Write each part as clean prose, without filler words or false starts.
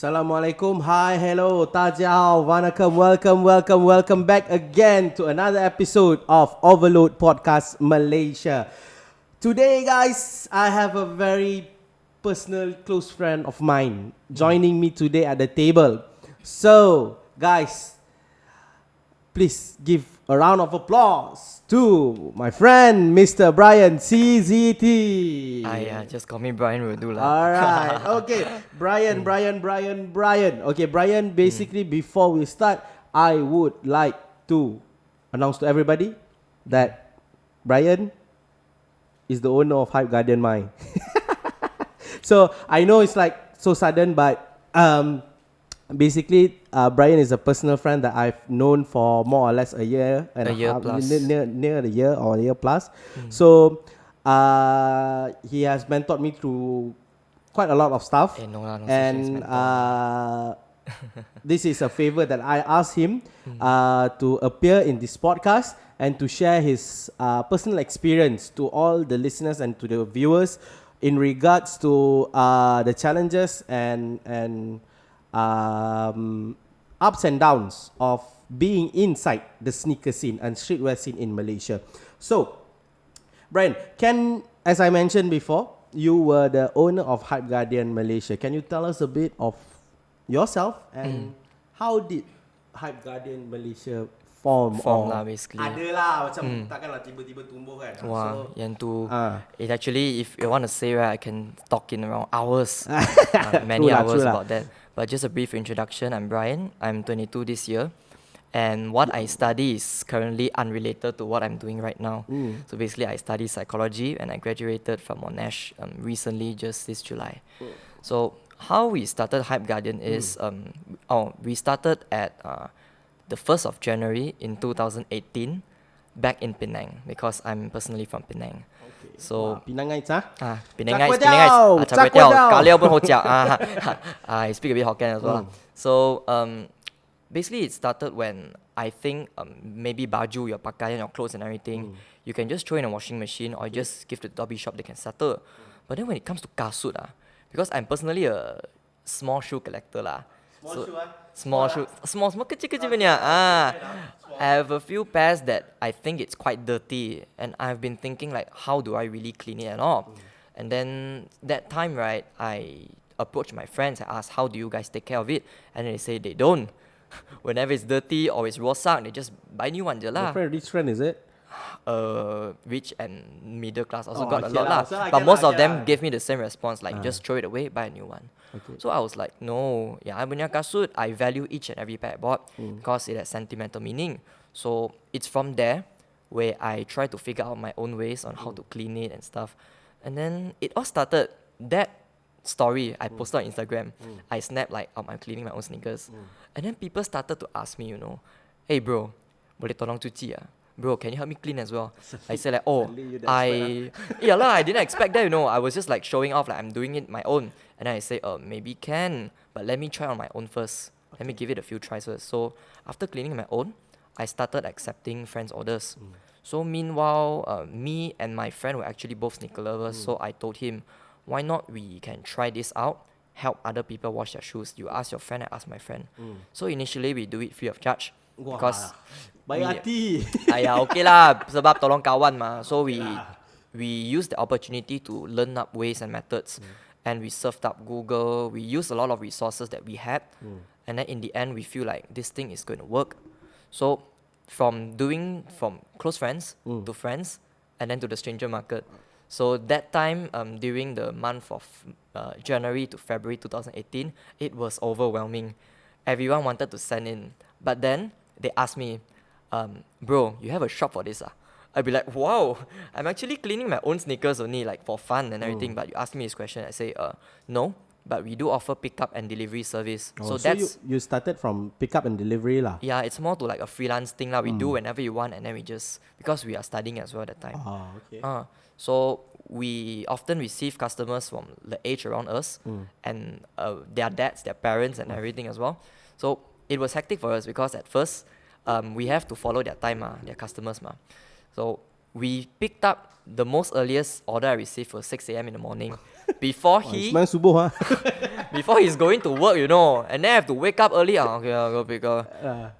Assalamualaikum, hi, hello, tajau, vanakkam, welcome back again to another episode of Overload Podcast Malaysia. Today, guys, I have a very personal, close friend of mine joining me today at the table. So, guys, please give a round of applause to my friend, Mr. Bryan CZT. Just call me Bryan will do lah. Alright, okay. Bryan. Okay, Bryan, basically before we start, I would like to announce to everybody that Bryan is the owner of Hyperguardian Mind. So, I know it's like so sudden, but basically, Bryan is a personal friend that I've known for more or less a year and a year plus. Near a year or a year plus. So he has mentored me through quite a lot of stuff. And this is a favor that I asked him to appear in this podcast and to share his personal experience to all the listeners and to the viewers in regards to the challenges and ups and downs of being inside the sneaker scene and streetwear scene in Malaysia. So, Bryan, as I mentioned before, you were the owner of Hyperguardian Malaysia. Can you tell us a bit of yourself and how did Hyperguardian Malaysia form lah basically. Adalah macam takkanlah tiba-tiba tumbuh kan. Wah, yang tu it actually, if you want to say, right, I can talk in around hours. Many hours about that. But just a brief introduction, I'm Bryan. I'm 22 this year. And what I study is currently unrelated to what I'm doing right now. So basically, I study psychology and I graduated from Monash recently, just this July. So how we started Hyperguardian is, we started at the 1st of January in 2018 back in Penang because I'm personally from Penang. So Penangites Penangites, Char Kway Teow, Ka pun Ho Jiak. I speak a bit Hokkien as well. So basically it started when I think maybe baju, your pakaian, your clothes and everything, you can just throw in a washing machine or just give to the Dobby shop, they can settle. But then when it comes to kasut, because I'm personally a small shoe collector small kecil punya. I have a few pairs that I think it's quite dirty and I've been thinking like, how do I really clean it and all? And then that time, right, I approached my friends, I asked, how do you guys take care of it? And they say they don't. Whenever it's dirty or it's rosak, they just buy new one je lah. Which friend is it? Rich and middle class also got a lot lah. So but most of them gave me the same response, like just throw it away, buy a new one. So I was like, no, I punya kasut, I value each and every pair I bought because it has sentimental meaning. So it's from there where I try to figure out my own ways on how to clean it and stuff. And then it all started, that story I posted on Instagram. I snapped like, I'm cleaning my own sneakers. And then people started to ask me, hey bro, boleh tolong cuci ah? Bro, can you help me clean as well? I said like, I didn't expect that, I was just like showing off like I'm doing it my own. And then I say, maybe can, but let me try on my own first. Let me give it a few tries first. So after cleaning my own, I started accepting friends' orders. So meanwhile, me and my friend were actually both sneaker lovers. So I told him, why not we can try this out, help other people wash their shoes. You ask your friend, I ask my friend. So initially we do it free of charge. Because baik hati. Okay lah, sebab tolong kawan mah. So we used the opportunity to learn up ways and methods. And we surfed up Google. We used a lot of resources that we had. And then in the end, we feel like this thing is going to work. So from close friends to friends and then to the stranger market. So that time, during the month of January to February 2018, it was overwhelming. Everyone wanted to send in. But then they asked me, bro, you have a shop for this? I'd be like, wow, I'm actually cleaning my own sneakers only, like for fun and everything. But you ask me this question, I say, no, but we do offer pickup and delivery service. So that's you started from pickup and delivery lah. Yeah, it's more to like a freelance thing lah. We do whenever you want, and then we just, because we are studying as well at that time. Okay. So we often receive customers from the age around us, and their dads, their parents, and everything as well. So it was hectic for us because at first, we have to follow their time, their customers. So we picked up the most earliest order I received was 6 a.m. in the morning before Sembahyang subuh, before he's going to work, and then I have to wake up early. Okay, I'll go pick up.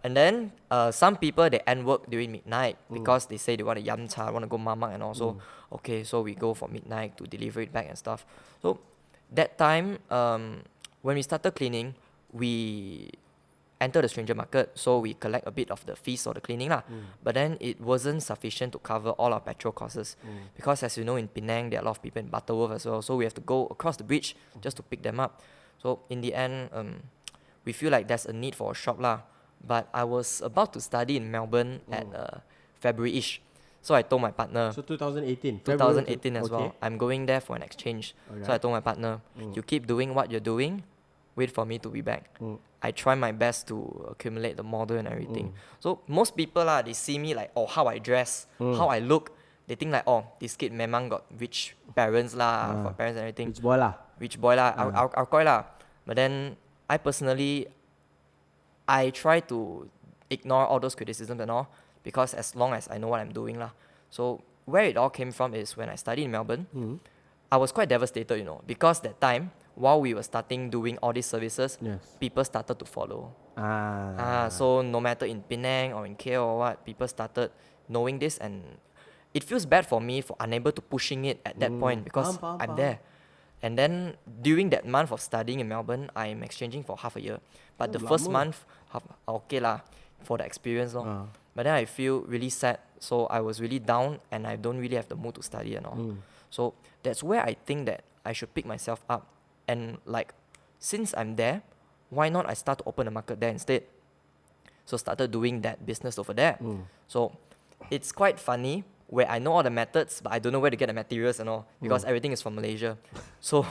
And then some people, they end work during midnight because they say they want to yam cha, want to go mamak and also. Okay, so we go for midnight to deliver it back and stuff. So that time, when we started cleaning, we enter the stranger market, so we collect a bit of the fees for the cleaning lah. But then it wasn't sufficient to cover all our petrol costs because, as you know, in Penang there are a lot of people in Butterworth as well, so we have to go across the bridge just to pick them up. So in the end, we feel like there's a need for a shop lah. But I was about to study in Melbourne at February-ish, so I told my partner. So 2018. 2018 as well. I'm going there for an exchange. Alright. So I told my partner, you keep doing what you're doing, wait for me to be back. I try my best to accumulate the model and everything. So most people they see me like, oh, how I dress, how I look. They think like, oh, this kid memang got rich parents lah, for parents and everything. Rich boy lah, I'll call lah. But then I personally, I try to ignore all those criticisms and all, because as long as I know what I'm doing lah. So where it all came from is when I studied in Melbourne, I was quite devastated, because that time, while we were starting doing all these services, people started to follow. So no matter in Penang or in KL or what, people started knowing this, and it feels bad for me for unable to pushing it at that point because I'm there. And then during that month of studying in Melbourne, I'm exchanging for half a year. But the first month, okay lah, for the experience lor. But then I feel really sad, so I was really down and I don't really have the mood to study and all. So that's where I think that I should pick myself up. And like, since I'm there, why not I start to open a market there instead? So started doing that business over there. So it's quite funny where I know all the methods, but I don't know where to get the materials and all because everything is from Malaysia. So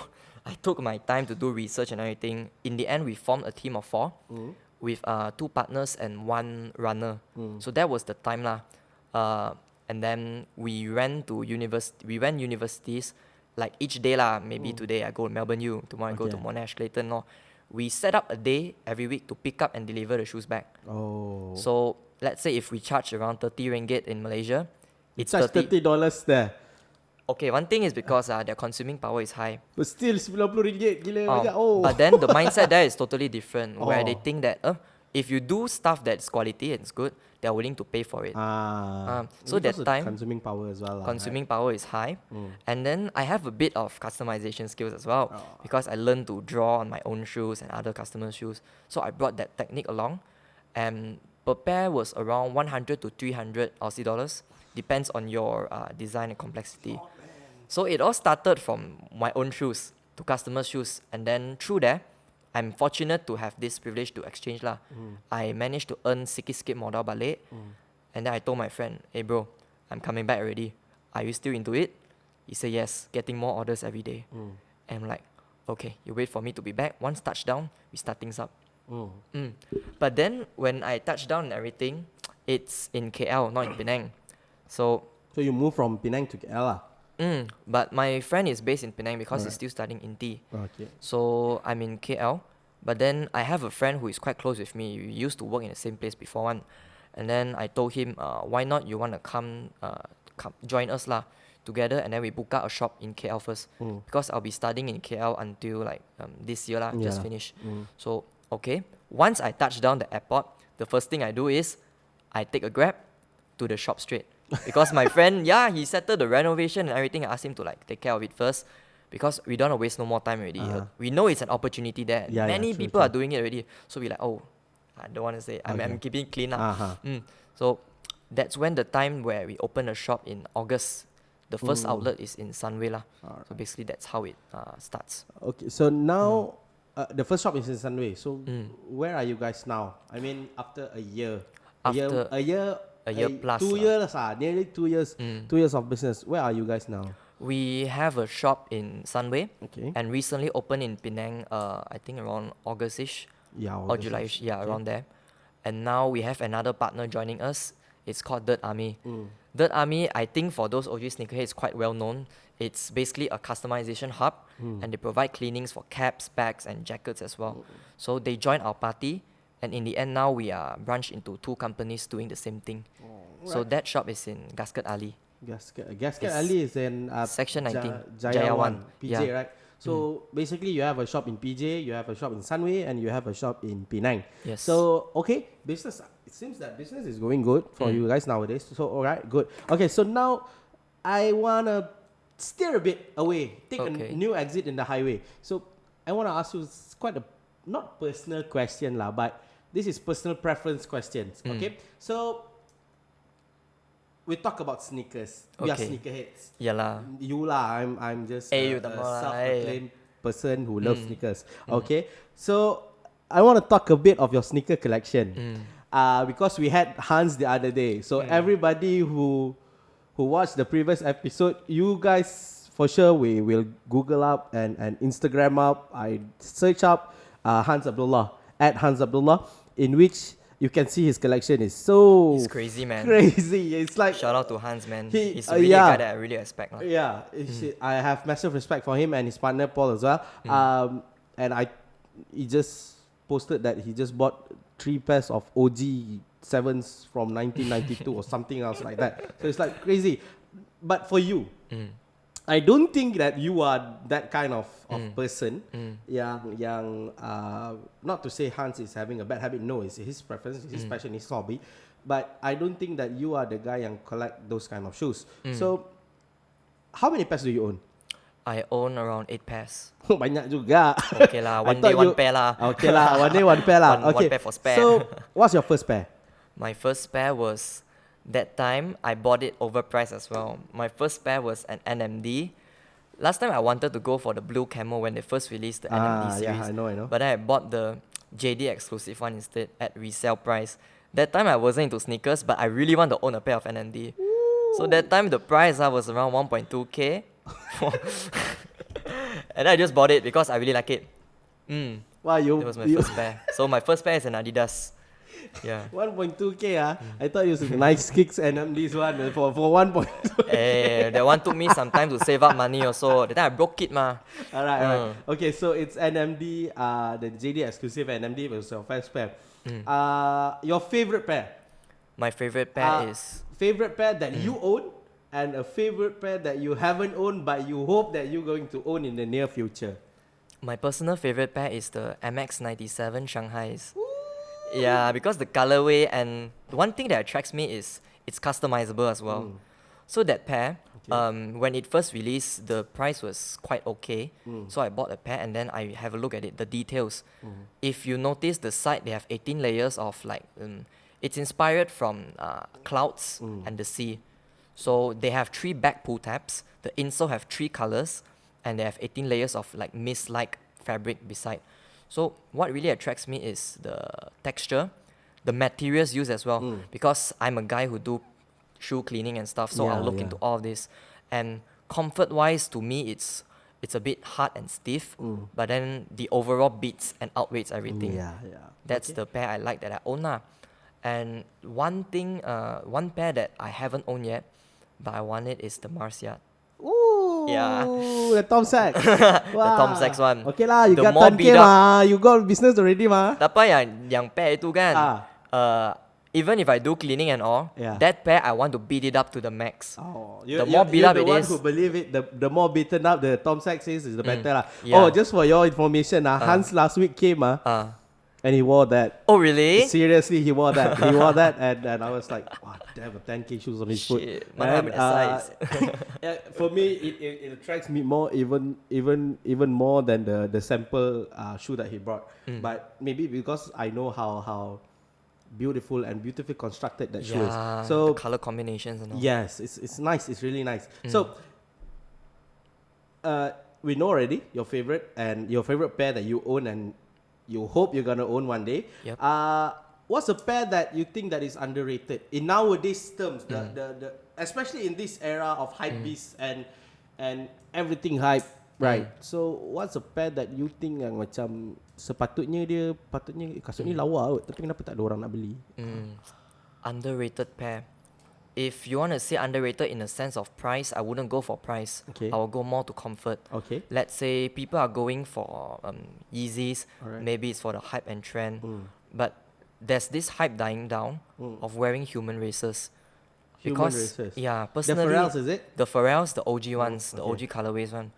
I took my time to do research and everything. In the end, we formed a team of 4 with 2 partners and 1 runner. So that was the time lah. And then we went universities. Like each day lah, maybe today I go to Melbourne U, tomorrow I go to Monash, Clayton lor. We set up a day every week to pick up and deliver the shoes back. So let's say if we charge around 30 ringgit in Malaysia, it's $30 there. Okay, one thing is because their consuming power is high. But still RM90 gila banyak. But then the mindset there is totally different, where they think that if you do stuff that's quality and it's good, they're willing to pay for it. So that time, consuming power as well. Consuming power is high. And then I have a bit of customization skills as well because I learned to draw on my own shoes and other customers' shoes. So I brought that technique along. And per pair was around 100 to 300 Aussie dollars. Depends on your design and complexity. So it all started from my own shoes to customers' shoes. And then through there, I'm fortunate to have this privilege to exchange lah. I managed to earn sikit-sikit modal balik. And then I told my friend, hey bro, I'm coming back already. Are you still into it? He said yes, getting more orders every day. And I'm like, okay, you wait for me to be back. Once touchdown, we start things up. But then when I touched down and everything, it's in KL, not in Penang. So you moved from Penang to KL lah? But my friend is based in Penang because he's still studying INTI. So I'm in KL. But then I have a friend who is quite close with me. We used to work in the same place before one. And then I told him, why not you want to come join us lah together, and then we book out a shop in KL first. Because I'll be studying in KL until like this year lah, just finished. So okay, once I touch down the airport, the first thing I do is I take a Grab to the shop straight. Because my friend, he settled the renovation and everything. I asked him to like take care of it first, because we don't want to waste no more time already. We know it's an opportunity there. Many people are doing it already. So we're like, oh, I don't want to say. I'm keeping it clean now. So that's when the time where we opened a shop in August. The first outlet is in Sunway lah. So basically that's how it starts. Okay, so now the first shop is in Sunway. So where are you guys now? I mean, after a year. A year plus. 2 years, nearly 2 years. 2 years of business. Where are you guys now? We have a shop in Sunway, and recently opened in Penang. I think around August-ish, or July-ish, around there. And now we have another partner joining us. It's called Dirt Army. Dirt Army, I think for those OG sneakerheads, is quite well known. It's basically a customization hub, and they provide cleanings for caps, bags, and jackets as well. So they joined our party. And in the end, now we are branched into 2 companies doing the same thing. So that shop is in Gasket Ali. Gasket Ali is in Section 19, Jaya 1, PJ, right? So basically, you have a shop in PJ, you have a shop in Sunway, and you have a shop in Penang. Yes. So okay, business. It seems that business is going good for you guys nowadays. So alright, good. Okay, so now I wanna steer a bit away, take a new exit in the highway. So I wanna ask you quite a not personal question lah, but this is personal preference questions. Okay, so we talk about sneakers. We are sneakerheads. Yalah. You lah. I'm just a self-proclaimed person who loves sneakers. Okay, so I want to talk a bit of your sneaker collection. Because we had Hans the other day. So everybody who watched the previous episode, you guys for sure we will Google up and Instagram up. I search up Hans Abdullah at Hans Abdullah, in which you can see his collection is so It's crazy, man. Crazy. It's like shout out to Hans, man. He's really a guy that I really respect. Yeah, I have massive respect for him and his partner Paul as well. And he just posted that he just bought 3 pairs of OG 7s from 1992 or something else like that. So it's like crazy. But for you, I don't think that you are that kind of person. Yang not to say Hans is having a bad habit. No, it's his preference, his passion, his hobby. But I don't think that you are the guy yang collect those kind of shoes. So, how many pairs do you own? I own around 8 pairs. Banyak juga. Okay lah, one day one pair lah. Okay lah, one day one pair lah. One pair for spare. So, what's your first pair? My first pair was, that time I bought it overpriced as well. My first pair was an NMD. Last time I wanted to go for the blue camo when they first released the NMD series. Yeah, I know. But then I bought the JD exclusive one instead at resale price. That time I wasn't into sneakers, but I really want to own a pair of NMD. Ooh. So that time the price was around 1.2k. And I just bought it because I really like it. Wow, it was my first pair. So my first pair is an Adidas. Yeah. 1.2k I thought it was a nice kicks and this one for 1.2. Hey, that one took me some time to save up money also. That time I broke it ma. Alright. Okay, so it's NMD, the JD exclusive NMD was your first pair. Your favorite pair? My favorite pair is... Favorite pair that you own and a favorite pair that you haven't owned but you hope that you're going to own in the near future. My personal favorite pair is the MX-97 Shanghai's. Yeah, because the colorway and one thing that attracts me is it's customizable as well. So that pair, when it first released, the price was quite okay. So I bought a pair and then I have a look at it, the details. If you notice the side, they have 18 layers of like, it's inspired from clouds and the sea. So they have 3 back pull tabs. The insole have 3 colors and they have 18 layers of like mist-like fabric beside. So what really attracts me is the texture, the materials used as well. Because I'm a guy who do shoe cleaning and stuff, so I'll look into all of this. And comfort-wise, to me, it's a bit hard and stiff, but then the overall beats and outweighs everything. That's the pair I like that I own now. And one pair that I haven't owned yet, but I want it is the Marcia. Ooh, yeah. The Tom Sachs. The Tom Sachs one. Okay lah, you got 10k ma. You got business already ma. Tapi yang pair itu kan, even if I do cleaning and all, that pair I want to beat it up to the max. The more beat up it is. The one who believe it, the more beaten up the Tom Sachs is the better lah. Oh, just for your information, Hans last week came and he wore that. Oh really? Seriously, he wore that. He wore that, and I was like, wow, damn, 10k shoes on his foot. And, size. For me, it attracts me more, even more than the sample shoe that he brought. But maybe because I know how beautifully constructed that shoe is. So the color combinations and all. Yes, it's nice. It's really nice. So we know already your favorite pair that you own and you hope you're gonna own one day. Yep. What's a pair that you think that is underrated in nowadays terms? The especially in this era of hype beast and everything hype, right? So what's a pair that you think yang macam sepatutnya kasut ni lawa kot, tapi kenapa tak ada orang nak beli? Underrated pair. If you want to say underrated in the sense of price, I wouldn't go for price. I will go more to comfort. Let's say people are going for Yeezys, maybe it's for the hype and trend, but there's this hype dying down of wearing human races. Human races? Yeah, personally, the Pharrells, is it? The Pharrells, the OG ones, the OG colorways one.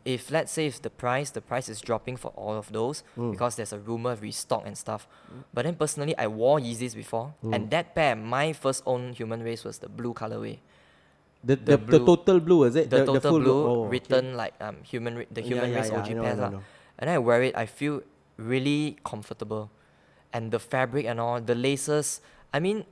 if let's say if the price is dropping for all of those because there's a rumor of restock and stuff. But then personally, I wore Yeezys before, and that pair, my first own human race was the blue colorway. The total blue, is it? The total full blue, oh, written like human race OG pairs. And I wear it, I feel really comfortable. And the fabric and all, the laces, I mean,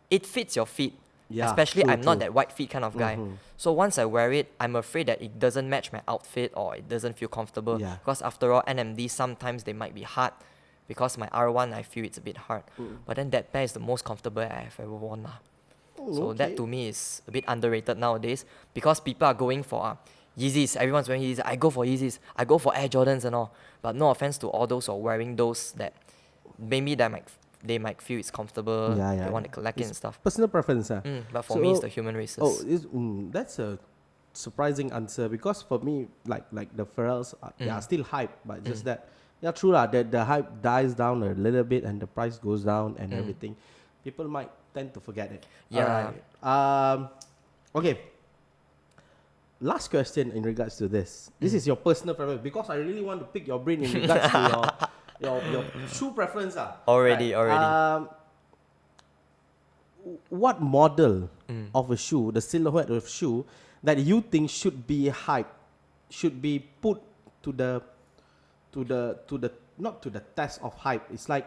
it fits your feet. Yeah, especially true, I'm not that white feet kind of guy. So once I wear it, I'm afraid that it doesn't match my outfit or it doesn't feel comfortable. Yeah. Because after all, NMD, sometimes they might be hard. Because my R1, I feel it's a bit hard. But then that pair is the most comfortable I have ever worn. So that to me is a bit underrated nowadays. Because people are going for Yeezys. Everyone's wearing Yeezys. I go for Yeezys. I go for Air Jordans and all. But no offense to all those who are wearing those that maybe they might feel it's comfortable. They want to collect it and stuff. Personal preference. But for me, it's the human races. That's a surprising answer, because for me, like the Pharrells, they are still hype, but just that, true lah. The hype dies down a little bit and the price goes down and everything. People might tend to forget it. Yeah. Alright. Okay. Last question in regards to this. This is your personal preference, because I really want to pick your brain in regards to your shoe preference. Already. What model of a shoe, the silhouette of a shoe, that you think should be hyped, should be put to the not to the test of hype? It's like,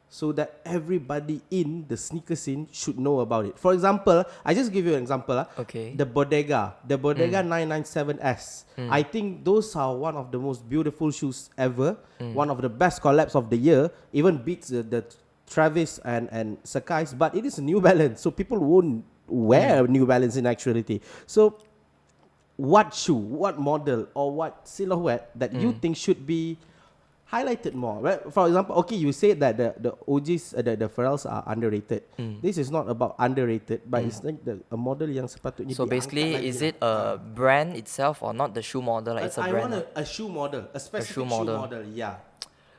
so that everybody in the sneaker scene should know about it. For example, I just give you an example. Okay. The Bodega 997S. I think those are one of the most beautiful shoes ever. One of the best collabs of the year. Even beats the Travis and Sakai's. But it is a New Balance, so people won't wear New Balance in actuality. So, what shoe, what model, or what silhouette that you think should be highlighted more? Right? For example, okay, you said that the OGs, the Pharrells are underrated. This is not about underrated, but it's like a model yang sepatutnya. So basically, is it a brand itself or not the shoe model? Like it's a brand. I want a shoe model, a specific shoe model. Yeah.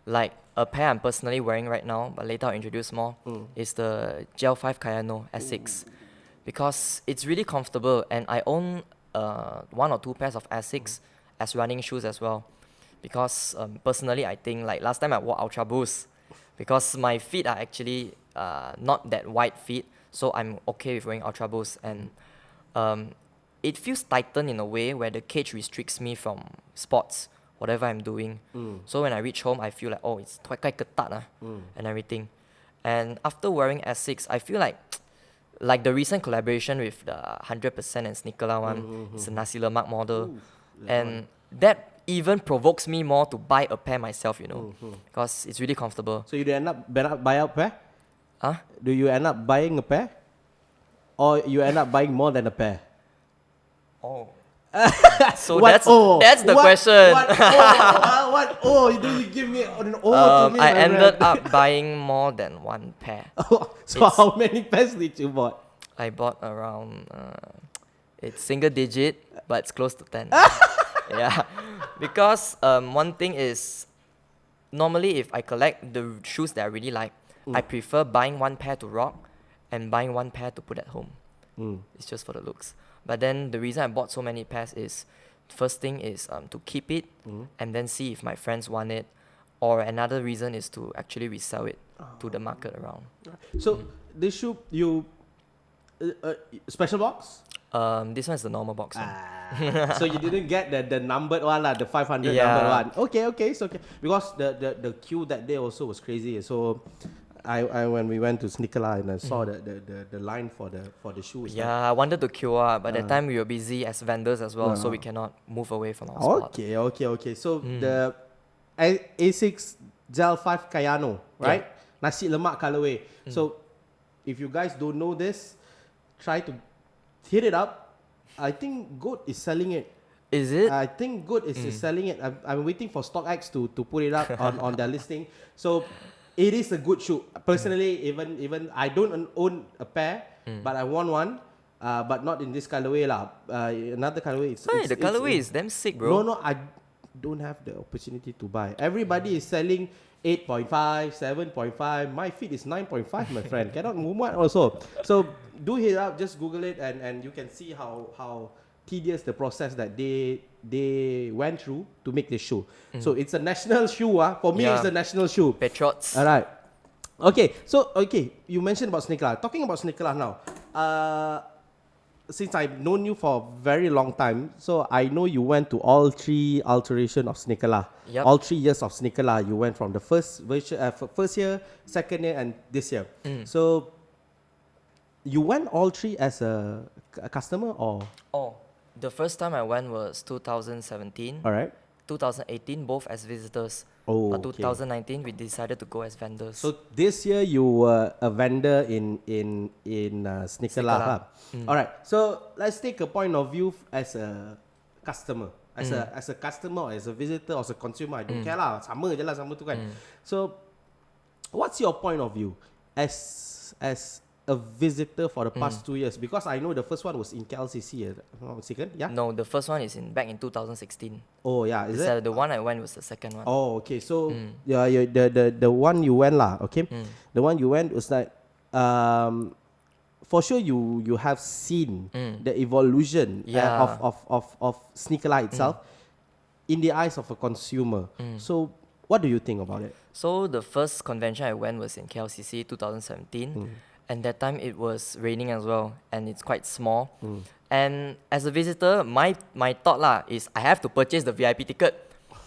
Like a pair I'm personally wearing right now, but later I'll introduce more, is the Gel 5 Kayano S6. Because it's really comfortable, and I own 1 or 2 pairs of S6 as running shoes as well. Because personally, I think like last time I wore Ultra Boost, because my feet are actually not that wide feet, so I'm okay with wearing Ultra Boost, and it feels tightened in a way where the cage restricts me from sports, whatever I'm doing. So when I reach home, I feel like, oh, it's quite ketat and everything. And after wearing S6, I feel like the recent collaboration with the 100% and Sneakerlah one, it's a nasi lemak model, and that even provokes me more to buy a pair myself, because it's really comfortable. So you end up buy a pair? Huh? Do you end up buying a pair? Or you end up buying more than a pair? Oh. So that's the question. What? Oh, you give me an to me. I ended up buying more than one pair. So how many pairs did you bought? I bought around, it's single digit, but it's close to 10. Yeah, because one thing is, normally if I collect the shoes that I really like, I prefer buying one pair to rock and buying one pair to put at home. It's just for the looks. But then the reason I bought so many pairs is, first thing is to keep it and then see if my friends want it, or another reason is to actually resell it to the market around. So this shoe, you special box? This one is the normal box one. So you didn't get the numbered one, the 500 numbered one. Okay, so okay. Because the queue that day also was crazy. So I when we went to Sneakerlah and I saw the line for the shoes. Yeah, I wanted to queue up, but that time we were busy as vendors as well, so we cannot move away from our spot. Okay. So the A6 Gel 5 Kayano, right? Nasi lemak colorway. So if you guys don't know this, try to hit it up. I think Goat is selling it. Is it? I think Goat is selling it. I'm waiting for StockX to put it up on their listing. So it is a good shoe. Personally, even I don't own a pair, but I want one. But not in this colorway lah. Another colorway. The colorway is damn sick, bro. No, I don't have the opportunity to buy. Everybody is selling 8.5, 7.5. My feet is 9.5, my friend. Cannot move much also. So do hit up, just Google it, and you can see how tedious the process that they went through to make the shoe. So it's a national shoe. For me, it's a national shoe. Patriots. All right. Okay. So you mentioned about Sneakerlah. Talking about Sneakerlah now. Since I've known you for a very long time, so I know you went to all 3 alterations of Sneakerlah. Yep. All 3 years of Sneakerlah, you went from the first year, second year, and this year. So you went all 3 as a customer, or? Oh, the first time I went was 2017. All right. 2018, both as visitors. But 2019, we decided to go as vendors. So this year you were a vendor in Sneakerlah. All right. So let's take a point of view as a customer, as a customer, or as a visitor, or as a consumer. I don't care lah. Sama je lah, sama tu kan. So what's your point of view as a visitor for the past 2 years? Because I know the first one was in KLCC, if I'm not mistaken. Yeah. No, the first one is back in 2016. Oh yeah, is it? The one I went was the second one. Oh, okay. So the one you went lah, okay. The one you went was like, for sure you have seen the evolution of Sneakerlah itself in the eyes of a consumer. So what do you think about it? So the first convention I went was in KLCC 2017. And that time it was raining as well, and it's quite small. And as a visitor, my thought lah is I have to purchase the VIP ticket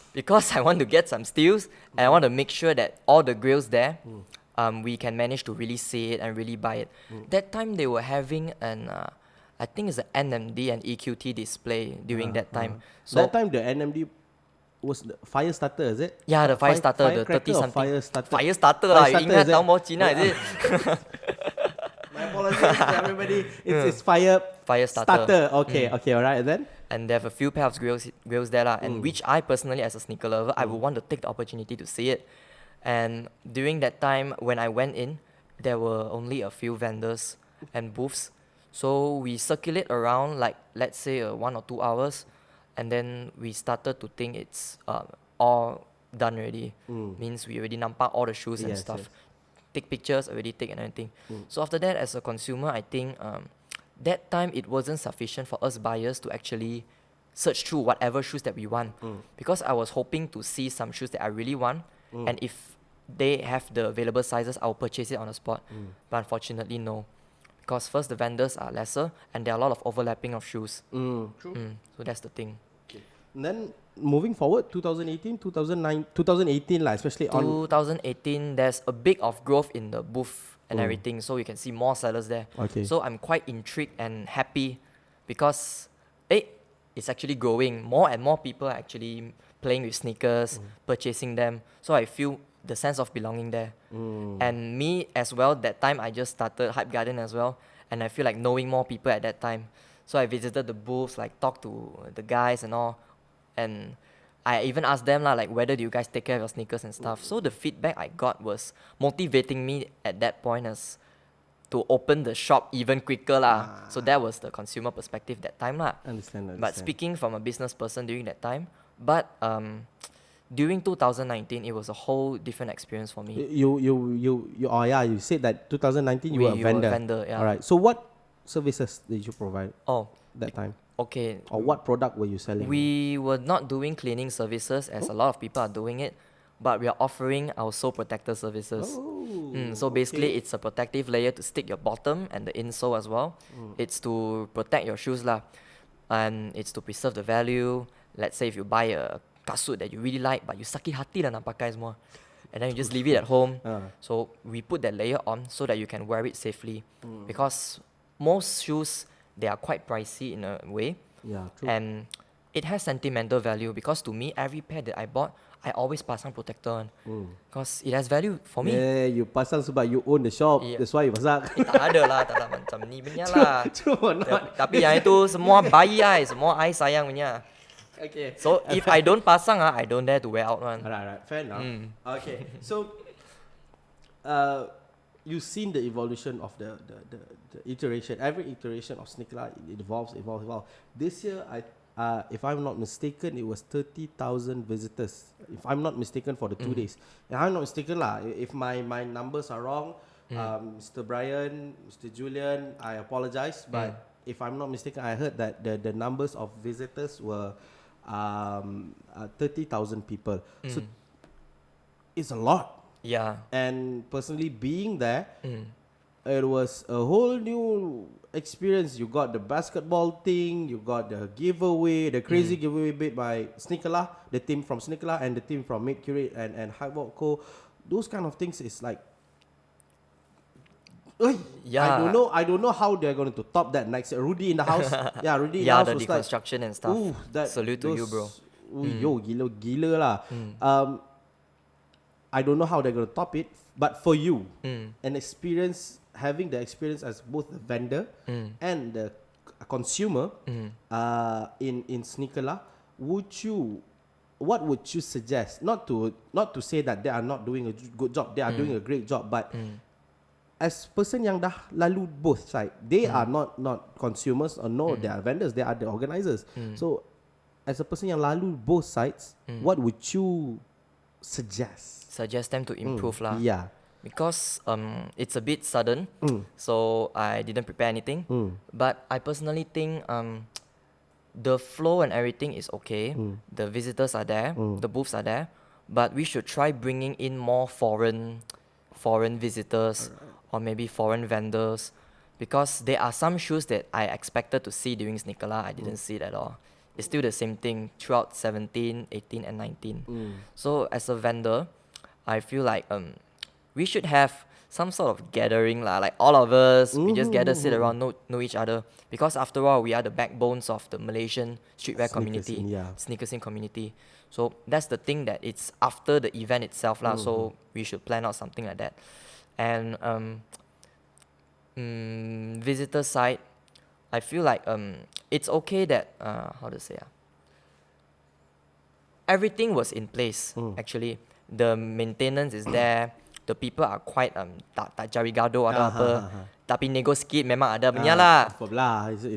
because I want to get some steals, and I want to make sure that all the grills there, we can manage to really see it and really buy it. That time they were having an, I think it's an NMD and EQT display during that time. So that time the NMD was the fire starter, is it? Yeah, the fire starter, the 30 something. Fire starter. Fire starter lah, you ingat tahun baru Cina, is it? My apologies to everybody. It's fire starter. Okay, alright, and then? And they have a few pair of grills there lah, and which I personally, as a sneaker lover, I would want to take the opportunity to see it. And during that time, when I went in, there were only a few vendors and booths. So we circulate around, like, let's say 1 or 2 hours, and then we started to think it's all done already. Means we already nampak all the shoes and stuff. Take pictures, already take and everything. So after that, as a consumer, I think that time it wasn't sufficient for us buyers to actually search through whatever shoes that we want. Because I was hoping to see some shoes that I really want, and if they have the available sizes, I'll purchase it on the spot. But unfortunately, no. Because first, the vendors are lesser, and there are a lot of overlapping of shoes. True. So that's the thing. And then moving forward, 2018, especially on 2018, there's a bit of growth in the booth and everything, so you can see more sellers there. So I'm quite intrigued and happy because it's actually growing. More and more people are actually playing with sneakers, purchasing them. So I feel the sense of belonging there. And me as well, that time I just started Hyperguardian as well, and I feel like knowing more people at that time. So I visited the booths, like talked to the guys and all. And I even asked them like, whether do you guys take care of your sneakers and stuff. So the feedback I got was motivating me at that point as to open the shop even quicker lah. So that was the consumer perspective that time lah. Understand. But speaking from a business person during that time, during 2019, it was a whole different experience for me. You said that 2019 you were a vendor. Yeah. All right. So what services did you provide? That time? Okay. Or what product were you selling? We were not doing cleaning services as a lot of people are doing it, but we are offering our sole protector services. So basically, it's a protective layer to stick your bottom and the insole as well. It's to protect your shoes lah, and it's to preserve the value. Let's say if you buy a kasut that you really like, but you sakit hati lah nak pakai semua, and then you just leave it at home. So we put that layer on so that you can wear it safely. Because most shoes, they are quite pricey in a way. Yeah, true. And it has sentimental value because to me, every pair that I bought, I always pasang protector on. Because it has value for me. Yeah, you pasang sebab you own the shop. That's why you pasang. Tak ada lah, tak macam ni punya lah. True not. Tapi yang itu semua bayi I, semua I sayang punya. Okay. So if I don't pasang, I don't dare to wear out one. Right. Fair enough. Okay. So, you've seen the evolution of the iteration. Every iteration of Sneakerlah, it evolves. This year, if I'm not mistaken, it was 30,000 visitors. If I'm not mistaken, for the 2 days. If I'm not mistaken lah, if my numbers are wrong, Mr. Bryan, Mr. Julian, I apologize, but if I'm not mistaken, I heard that the numbers of visitors were 30,000 people. So it's a lot. Yeah. And personally being there, it was a whole new experience. You got the basketball thing, you got the giveaway, the crazy giveaway made by Sneakerlah, the team from Sneakerlah and the team from Make Curate and Hyperguardian Co. Those kind of things is like, Yeah. I don't know how they're going to top that next year. Rudy in the house. Yeah, Rudy in the Yeah, house the was like, deconstruction and stuff. ooh, Salute to you, bro. Yo, gila lah. I don't know how they're going to top it, but for you, an experience, having the experience as both the vendor and the consumer in Sneakerlah, what would you suggest? Not to say that they are not doing a good job, they are doing a great job, but as person yang dah lalu both side, they are not consumers or they are vendors, they are the organizers. So as a person yang lalu both sides, what would you suggest them to improve lah. Yeah. Because it's a bit sudden, so I didn't prepare anything. But I personally think the flow and everything is okay. The visitors are there, the booths are there, but we should try bringing in more foreign visitors or maybe foreign vendors, because there are some shoes that I expected to see during Sneakerlah. I didn't see it at all. It's still the same thing throughout 17, 18 and 19. So as a vendor, I feel like we should have some sort of gathering lah, like all of us, we just gather, sit around, know each other, because after all, we are the backbones of the Malaysian streetwear community, sneaker scene community. So that's the thing, that it's after the event itself lah, so we should plan out something like that. And visitor side, I feel like it's okay that, how to say, everything was in place actually. The maintenance is there. The people are quite tak jari gaduh atau apa. Tapi nego sikit memang ada punya lah.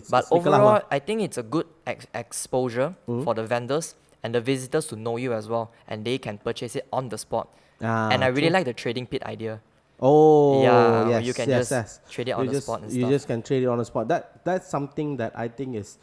But overall, I think it's a good exposure for the vendors and the visitors to know you as well, and they can purchase it on the spot. And I really like the trading pit idea. Oh, yeah, yes, you can yes, just trade it on the spot and you stuff. just can trade it on the spot. That's something that I think is,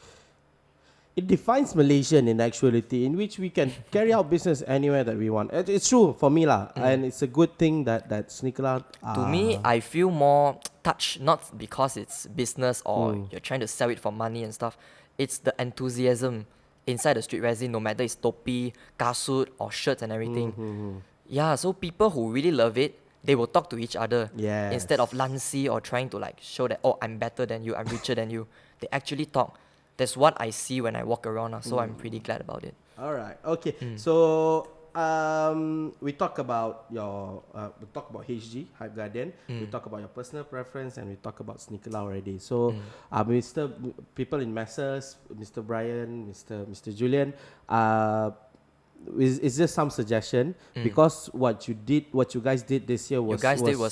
it defines Malaysian in actuality, in which we can carry out business anywhere that we want. It's true for me lah, and it's a good thing that Sneakerlah. To me, I feel more touched, not because it's business or you're trying to sell it for money and stuff. It's the enthusiasm inside the streetwear scene, no matter it's topi, kasut or shirts and everything. Yeah, so people who really love it, they will talk to each other instead of lancy or trying to like show that, oh, I'm better than you, I'm richer than you. They actually talk. That's what I see when I walk around, so I'm pretty glad about it. All right, okay. So we talk about HG, Hyperguardian. We talk about your personal preference, and we talk about Sneakerlah already. So, people in Messrs, Mr. Bryan, Mr. Julian, is there some suggestion? Because what you guys did this year was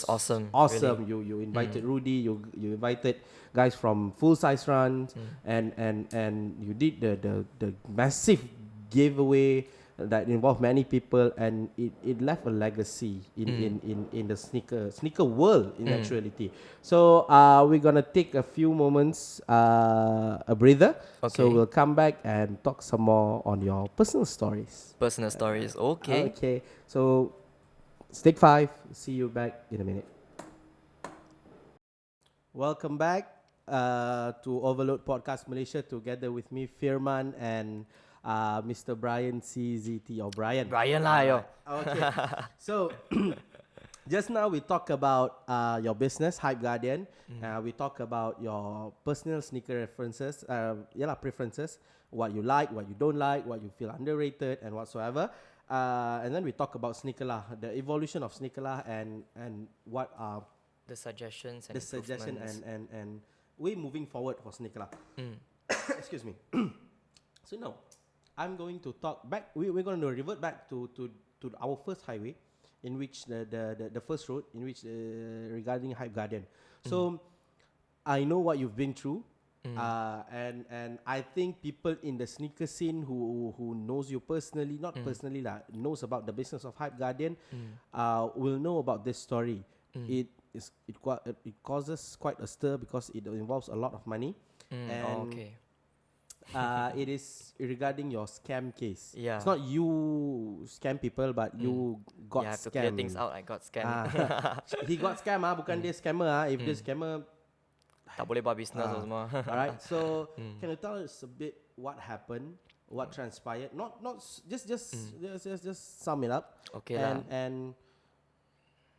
awesome. Awesome. Really. You invited Rudy, you invited guys from Full Size Runs, and you did the massive giveaway that involved many people, and it left a legacy in the sneaker world in actuality. So we're gonna take a few moments, a breather. Okay. So we'll come back and talk some more on your personal stories. Personal stories, okay. Okay. So stick 5. See you back in a minute. Welcome back to Overload Podcast Malaysia, together with me, FIRMAN, and Mr. Bryan CZT, or Bryan. Bryan lah, yo. Okay. So, just now we talk about your business, Hyperguardian. We talk about your personal sneaker references, preferences, what you like, what you don't like, what you feel underrated, and whatsoever. And then we talk about Sneakerlah, the evolution of Sneakerlah, and what are the suggestions and way moving forward for Sneakerlah. Excuse me. So now, I'm going to talk back. We're going to revert back to our first highway, in which the first road, in which regarding Hyperguardian. So I know what you've been through, and I think people in the sneaker scene who knows you personally, not personally lah, knows about the business of Hyperguardian, will know about this story. It causes quite a stir because it involves a lot of money. And okay. it is regarding your scam case. Yeah. It's not you scam people, but you got Yeah, I have to scammed. clear things out. I got scammed. He got scammed, bukan dia scammer. If the scammer, Tak boleh buat business semua. alright. So can you tell us a bit what happened, what transpired? Just sum it up. Okay and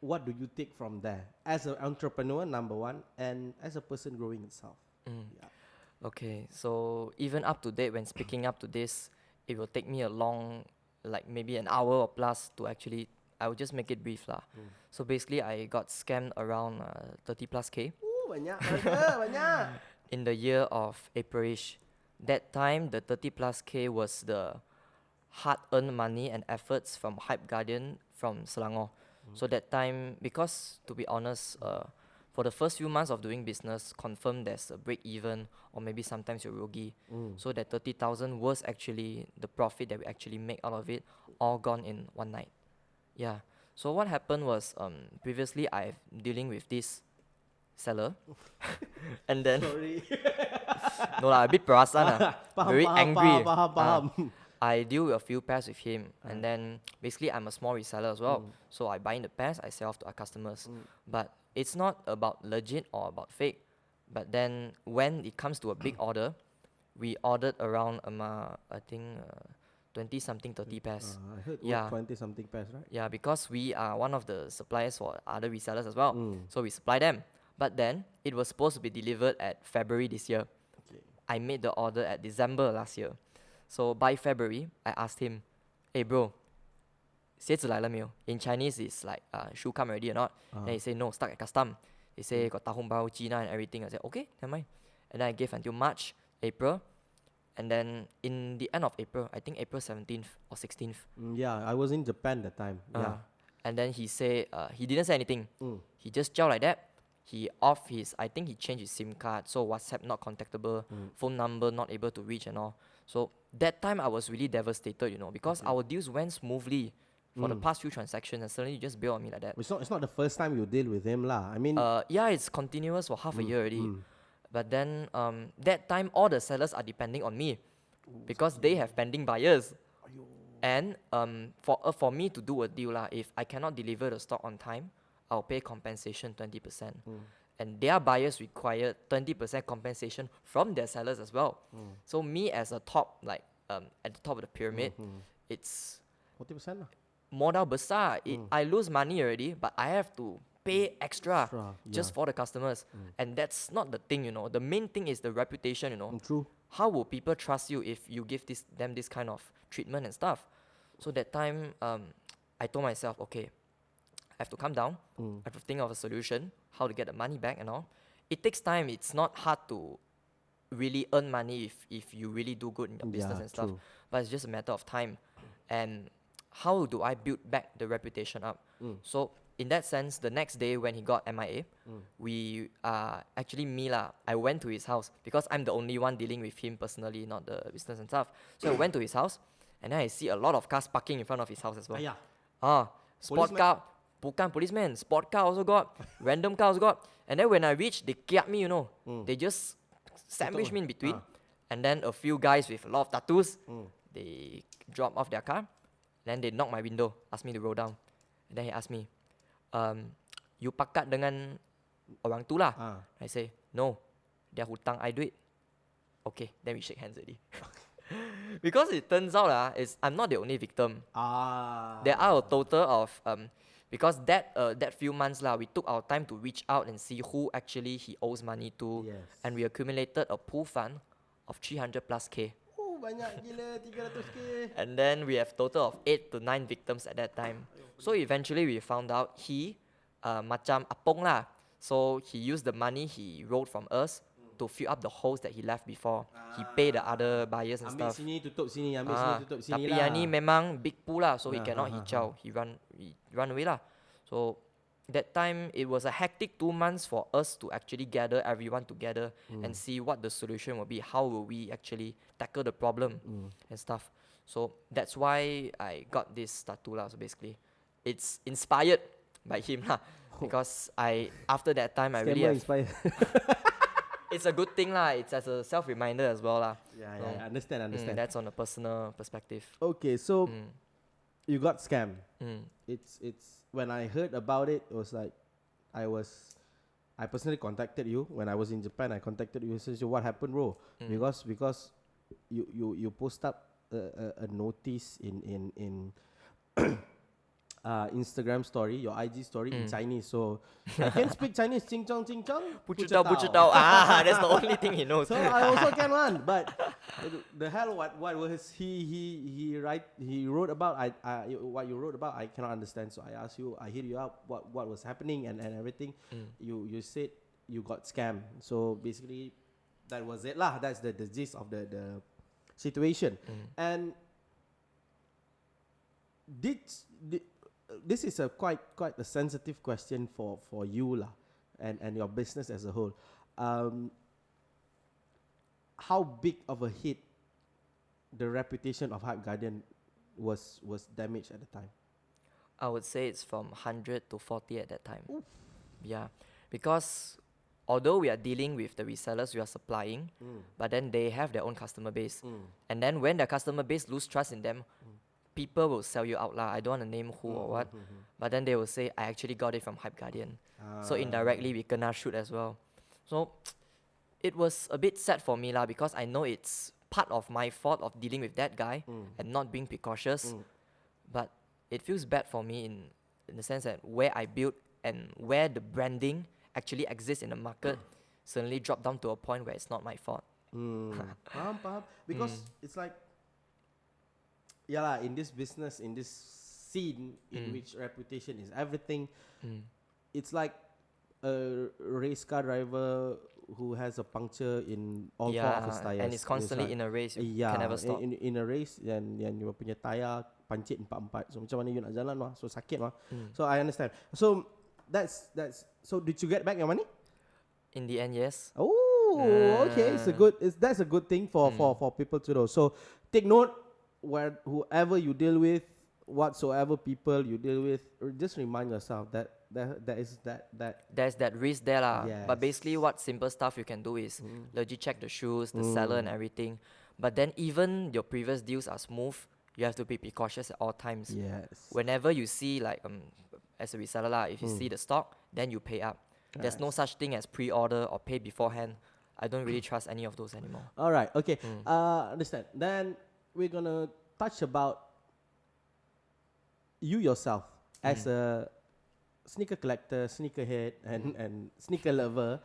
what do you take from there as an entrepreneur, number one, and as a person growing itself? Yeah. Okay, so even up to date, when speaking up to this, it will take me a long, like maybe an hour or plus to actually, I will just make it brief lah. So basically, I got scammed around 30 plus K Banyak harga, banyak. in the year of Aprilish. That time, the 30 plus K was the hard-earned money and efforts from Hyperguardian from Selangor. So that time, because to be honest, for the first few months of doing business, confirm there's a break even or maybe sometimes you're rogi. So that 30,000 was actually the profit that we actually make out of it, all gone in one night. Yeah. So what happened was previously I've dealing with this seller, and then Sorry. no lah, a bit perasan lah, very angry. Faham. I deal with a few pairs with him, and then basically I'm a small reseller as well. So I buy in the pairs, I sell off to our customers. But it's not about legit or about fake. But then when it comes to a big order, we ordered around I think 20 something 30 pairs. I heard Yeah. 20 something pairs, right? Yeah, because we are one of the suppliers for other resellers as well. So we supply them. But then it was supposed to be delivered at February this year. Okay. I made the order at December last year. So by February, I asked him, "Hey bro, 鞋子来了没有?" In Chinese, it's like, shoe come already or not? Then he said, no, stuck at custom. He said, got tahun baru, China and everything. I said, okay, never mind. And then I gave until March, April. And then in the end of April, I think April 17th or 16th. Yeah, I was in Japan that time. Yeah. And then he said, he didn't say anything. He just chow like that. He off his, I think he changed his SIM card. So WhatsApp not contactable, phone number not able to reach and all. So that time I was really devastated, because our deals went smoothly for the past few transactions, and suddenly you just bail on me like that. It's not the first time you deal with him lah. I mean, Yeah, it's continuous for half a year already. But then that time all the sellers are depending on me because they have pending buyers. And for me to do a deal lah, if I cannot deliver the stock on time, I'll pay compensation 20%. And their buyers require 20% compensation from their sellers as well. So me as a top, like at the top of the pyramid, it's 40% lah. modal besar. I lose money already, but I have to pay extra just for the customers. And that's not the thing, The main thing is the reputation, True. How will people trust you if you give them this kind of treatment and stuff? So that time, I told myself, okay, I have to calm down. I have to think of a solution, how to get the money back and all. It takes time. It's not hard to really earn money if you really do good in your business and stuff. True. But it's just a matter of time. And how do I build back the reputation up? So in that sense, the next day when he got MIA, we actually I went to his house because I'm the only one dealing with him personally, not the business and stuff. So I went to his house, and then I see a lot of cars parking in front of his house as well. Sport car, bukan policeman, sport car also got, random car also got. And then when I reached, they kiap me, They just sandwiched me in between. And then a few guys with a lot of tattoos, they drop off their car. Then they knock my window, ask me to roll down. And then he asked me, you pakat dengan orang tu lah. I say, no, dia hutang I duit. Okay, then we shake hands already. Because it turns out I'm not the only victim. There are a total of because that few months we took our time to reach out and see who actually he owes money to, and we accumulated a pool fund of 300 plus K. Banyak gila, 300K. And then we have total of 8 to 9 victims at that time. So eventually we found out he macam apong lah. So he used the money he wrote from us to fill up the holes that he left before. He paid the other buyers and ambil stuff. Sini tutup sini, ambil sini tutup sini tapi lah. yang ni memang big pool lah, so he cannot hijau. He run away lah. So that time it was a hectic 2 months for us to actually gather everyone together and see what the solution will be. How will we actually tackle the problem and stuff. So that's why I got this tattoo lah. So basically, it's inspired by him lah. Because after that time I really have, inspired. it's a good thing lah. It's as a self-reminder as well lah. Yeah, understand. That's on a personal perspective. Okay, so you got scammed. Mm. It's when I heard about it, it was like I personally contacted you when I was in Japan. I contacted you and said, what happened, bro? Because you post up a notice in Instagram story, your IG story in Chinese. So I can speak Chinese. Ching chong, ching chong. 不知道, 不知道. Ah, that's the only thing he knows. So I also can one, but the hell, what was he wrote about? What you wrote about, I cannot understand. So I asked you, I hit you up, what was happening and everything. You said you got scammed. So basically, that was it lah. That's the gist of the situation. And this is a quite a sensitive question for you lah, and your business as a whole. How big of a hit the reputation of Hyperguardian was damaged at the time? I would say it's from 100 to 40 at that time. Oof. Yeah, because although we are dealing with the resellers we are supplying, but then they have their own customer base. And then when their customer base lose trust in them, people will sell you out lah. I don't want to name who or what, but then they will say, I actually got it from Hyperguardian. So indirectly we kena shoot as well. So it was a bit sad for me lah, because I know it's part of my fault of dealing with that guy and not being precautious. But it feels bad for me in the sense that where I built and where the branding actually exists in the market suddenly dropped down to a point where it's not my fault. Paham. Because it's like, yeah lah, in this business, in this scene in which reputation is everything, it's like a race car driver who has a puncture in all four of his tires. And it's constantly like, in a race, you can never stop. In a race, yang you punya tayar pancit 4-4. So macam mana you nak jalan mah? So sakit mah. So I understand. So that's. So did you get back your money? In the end, yes. Oh, okay. That's a good thing for people to know. So take note, whoever you deal with, whatsoever people you deal with, just remind yourself that there's that risk there lah. Yes. But basically what simple stuff you can do is legit check the shoes, the seller and everything. But then even your previous deals are smooth, you have to be precautious at all times. Yes. Whenever you see like as a reseller lah, if you see the stock, then you pay up. There's no such thing as pre-order or pay beforehand. I don't really trust any of those anymore. All right. Okay. Understand. Then we're gonna touch about you yourself as a sneaker collector, sneakerhead, and sneaker lover.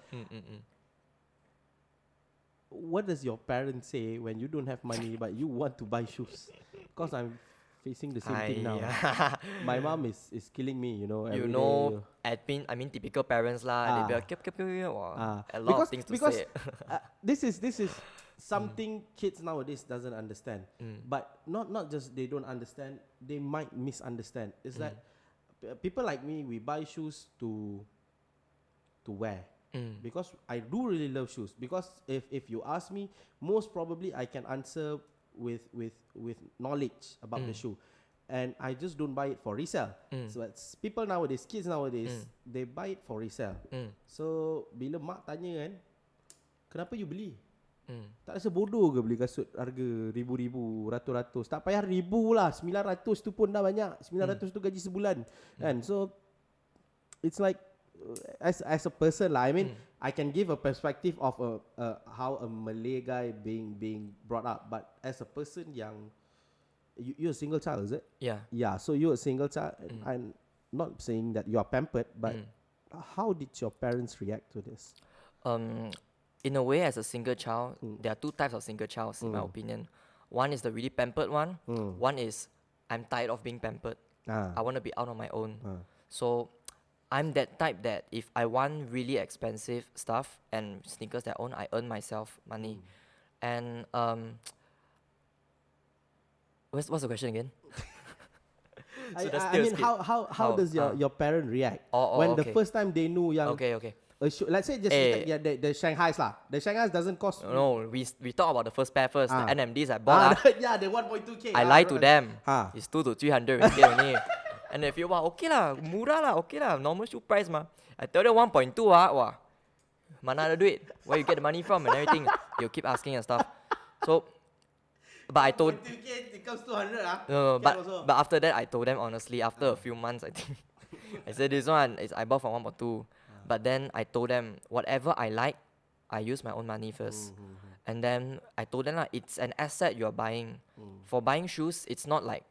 What does your parents say when you don't have money but you want to buy shoes? Because I'm facing the same thing now. My mom is killing me, you know. You know, I mean typical parents lah. They be like, a lot of things to say. This is something kids nowadays doesn't understand. But not just they don't understand, they might misunderstand. It's that people like me, we buy shoes to wear. Because I do really love shoes. Because if you ask me, most probably I can answer with knowledge about the shoe, and I just don't buy it for resale. So it's people nowadays, kids nowadays, they buy it for resale. So bila mak tanya kan, kenapa you beli? Tak rasa bodoh ke beli kasut harga ribu-ribu, ratus-ratus? Tak payah ribu lah, 900 tu pun dah banyak. 900 tu gaji sebulan. And so it's like as a person lah, I mean, I can give a perspective of how a Malay guy being brought up, but as a person yang you're a single child, is it? Yeah, so you're a single child. I'm not saying that you are pampered, but how did your parents react to this? In a way, as a single child, there are two types of single childs in my opinion. One is the really pampered one. One is I'm tired of being pampered. I want to be out on my own. So I'm that type that if I want really expensive stuff and sneakers that I own, I earn myself money. And what's the question again? So I mean, how does your parent react when the first time they knew yang let's say just the Shanghai's lah. The Shanghai's doesn't cost. No, we talk about the first pair first. The NMDs I bought. Yeah, the 1.2K. I lied to them. It's 200 to 300 ringgit only. And they feel, wow, okay lah, murah lah, okay lah, normal shoe price mah. I tell them 1.2 wah, mana ada duit? Where you get the money from and everything? They'll keep asking and stuff. So, but I told. It comes 200 No, but after that, I told them honestly. After a few months, I think I said this one is I bought for 1.2. But then I told them whatever I like, I use my own money first. And then I told them it's an asset you're buying. For buying shoes, it's not like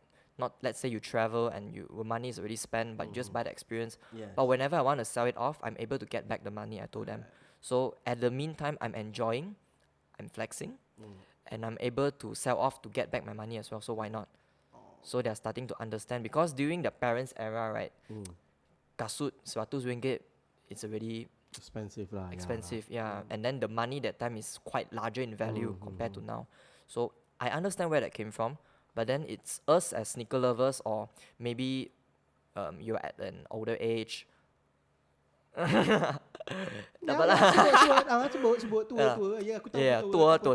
let's say you travel and your money is already spent, but you just buy the experience. Yes. But whenever I want to sell it off, I'm able to get back the money, I told them. So at the meantime, I'm enjoying, I'm flexing, and I'm able to sell off to get back my money as well. So why not? So they're starting to understand, because during the parents' era, right, kasut RM100, it's already expensive lah. expensive, and then the money that time is quite larger in value compared to now. So I understand where that came from, but then it's us as sneaker lovers, or maybe you're at an older age. Tua